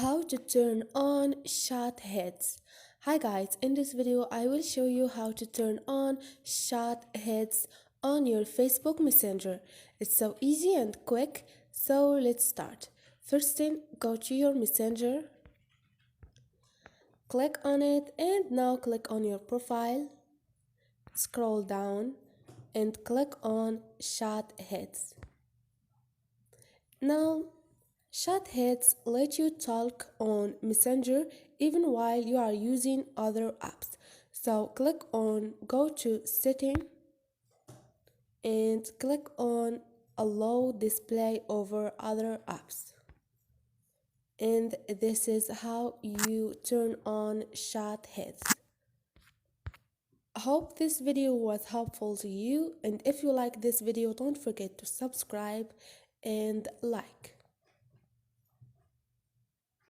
How to turn on chat heads. Hi guys, in this video I will show you how to turn on chat heads on your Facebook Messenger. It's so easy and quick, so let's start. First thing, go to your Messenger, click on it, and now click on your profile, scroll down and click on chat heads. Now chat heads let you talk on Messenger even while you are using other apps. So click on go to setting and click on allow display over other apps. And this is how you turn on chat heads. I hope this video was helpful to you, and if you like this video, don't forget to subscribe and like.